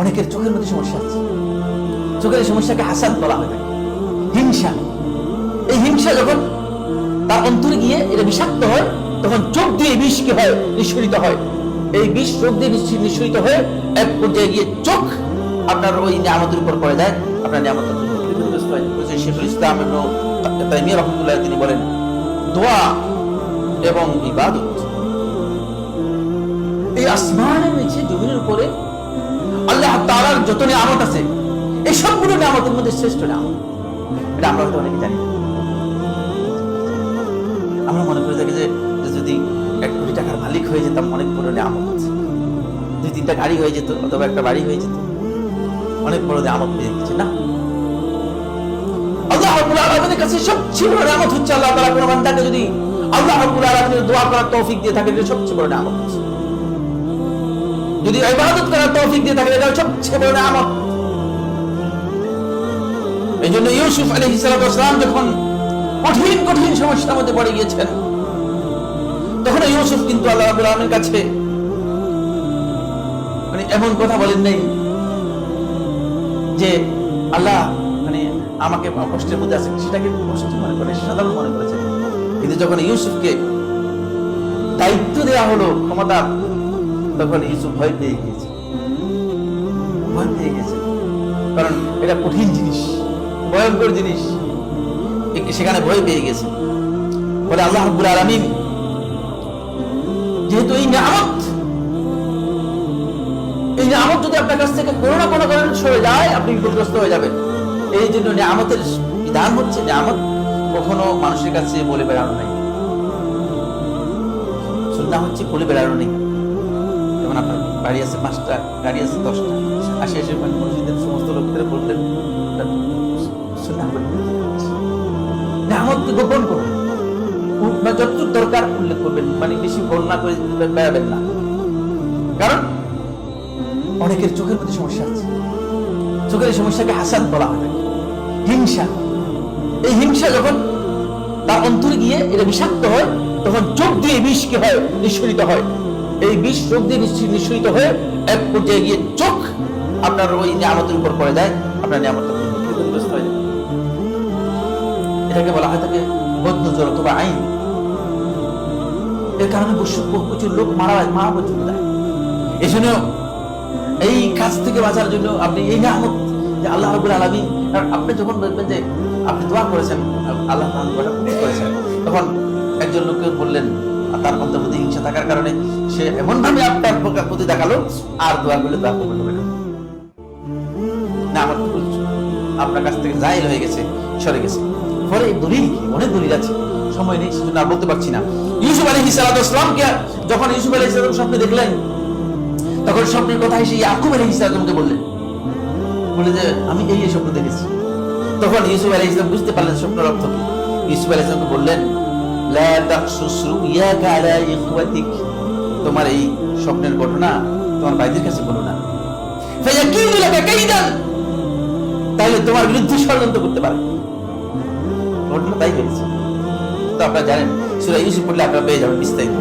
অনেকের চোখের মধ্যে সমস্যা আছে, চোখের সমস্যাকে হাসাদ বলা হয় থাকে, হিংসা। এই হিংসা যখন তার অন্তরে গিয়ে এটা বিষাক্ত হয়, তখন চোখ দিয়ে বিষ কি হয়, নিঃসরিত হয়। এই বিষ চোখ দিয়ে নিঃসরিত হয়ে এক পর্যায়ে গিয়ে চোখ আপনার ওই নিয়ামতের উপর পড়ে যায়, আপনার নিয়ামত ক্ষতিগ্রস্ত হয়। শেখুল ইসলাম ইবনে তাইমিয়া রাহমাতুল্লাহ তিনি বলেন, দোয়া এবং ইবাদত এই আসমানের নিচে জমিনের উপরে আল্লাহ তাআলার যত নিয়ামত আছে, এই সবগুলো নিয়ামতের মধ্যে শ্রেষ্ঠ নিয়ামত। এটা আমরা হয়তো অনেকে জানি না। আমরা মনে করে থাকি যে যদি 1 কোটি টাকার মালিক হয়ে যেতাম অনেক বড় নিয়ামত আছে, 2-3টা গাড়ি হয়ে যেত অথবা একটা বাড়ি হয়ে যেত, অনেক বড় নিয়ামত পেয়ে গেছে। না, আল্লাহ রাব্বুল আলামিনের কাছে সবচেয়ে বড় নিয়ামত হচ্ছে আল্লাহ তাআলা কোন বান্দাকে যদি আল্লাহ রাব্বুল আলামিনের দোয়া করার তৌফিক দিয়ে থাকে, এটা সবচেয়ে বড় নিয়ামত। যদি ইবাদত করার তৌফিক দিয়ে থাকে, এটা সবচেয়ে বড় নিয়ামত। এই জন্য ইউসুফ আলাইহিস সালাম যখন কঠিন কঠিন সমস্যার মধ্যে পড়ে গিয়েছেন, তখন ইউসুফ কিন্তু আল্লাহ রাব্বুল আলামিনের কাছে মানে এমন কথা বলেন নাই যে আল্লাহ মানে আমাকে কষ্টের মধ্যে আছে, সেটাকে কষ্ট মনে করে, সাধারণ মনে করেছেন। কিন্তু যখন ইউসুফকে দায়িত্ব দেওয়া হলো ক্ষমতা, তখন ইউসুফ ভয় পেয়ে গিয়েছে, ভয় পেয়ে গেছে। কারণ এটা কঠিন জিনিস, ভয়ঙ্কর জিনিস, সেখানে ভয় পেয়ে গেছে। বলে আল্লাহ রাব্বুল আলামিন যেহেতু এই নিয়ামত যদি আপনার কাছ থেকে কোনো না কোনো কারণে সরে যায়, আপনি বিপদগ্রস্ত হয়ে যাবেন। এই জন্য নিয়ামতের বিধান হচ্ছে, নিয়ামত কখনো মানুষের কাছে বলে বেড়ানো নাই। সুন্নাহ হচ্ছে বলে বেড়ানো নেই। যেমন আপনার বাড়ি আছে 5টা, গাড়ি আছে 10টা, আসে মসজিদের সমস্ত লোকদের বললেন সুন্নাহ বলে নিয়ামতকে গোপন করবেন, যতটুকু দরকার উল্লেখ করবেন, মানে বেশি বর্ণনা করে বেড়াবেন না। কারণ অনেকের চোখের মধ্যে সমস্যা আছে, চোখের সমস্যাকে হাসাদ বলা হয় থাকে, হিংসা। এই হিংসা যখন তার অন্তরে গিয়ে এটা বিষাক্ত হয়, তখন চোখ দিয়ে বিষ কি হয়, নিঃসরিত হয়। এই বিষ চোখ দিয়ে নিঃসরিত হয়ে এক পর্যায়ে গিয়ে চোখ আপনার ওই নিয়ামতের উপর পড়ে যায়, আপনার নিয়ামতটা ক্ষতিগ্রস্ত হয়ে যায়। এটাকে বলা হয় থাকে বদনজর অথবা আইন। এর কারণে প্রচুর লোক মারা পর্যন্ত যায়। এই জন্য এই কাজ থেকে বাঁচার জন্য আপনি এই নিয়ামত যে আল্লাহ রাব্বুল আলামিন, আপনি যখন বলবেন যে আপনি দোয়া করেছেন, আল্লাহ তাআলা দোয়াটা কবুল করেছেন, তখন একজন লোককে বললেন, তার মধ্যে হিংসা থাকার কারণে সে এমন ভাবে আপনার প্রতি দেখালো, আর দোয়া করলে দোয়া কবুল হবে না। আমার আপনার কাছ থেকে জায়েল হয়ে গেছে, সরে গেছে। পরে দলিল কি, অনেক দলিল আছে, সময় নেই, সেজন্য আর বলতে পারছি না। ইউসুফ আলাইহিস সালামকে যখন ইউসুফ আলাইহিস সালাম স্বপ্নে দেখলেন, তখন স্বপ্নের কথা এসে ইয়াকুব আলাইহিস সালামকে বললেন, বলে যে আমি এই স্বপ্ন দেখেছি। তখন ইউসুফ আলাইহিস সালাম বুঝতে পারলেন স্বপ্নের অর্থ কি। ইউসুফ আলাইহিস সালামকে বললেন, লা তাকসুস রুয়াকা আলা ইখওয়াতিক, তোমার এই স্বপ্নের ঘটনা তোমার ভাইদের কাছে বলো না, ফায়াকিদু লাকা কাইদান, তাহলে তোমার বিরুদ্ধে ষড়যন্ত্র করতে পারে। ঘটনা তাই হয়েছে। তো আপনারা জানেন, সূরা ইউসুফ পড়লে আপনারা পেয়ে যাবেন বিস্তারিত।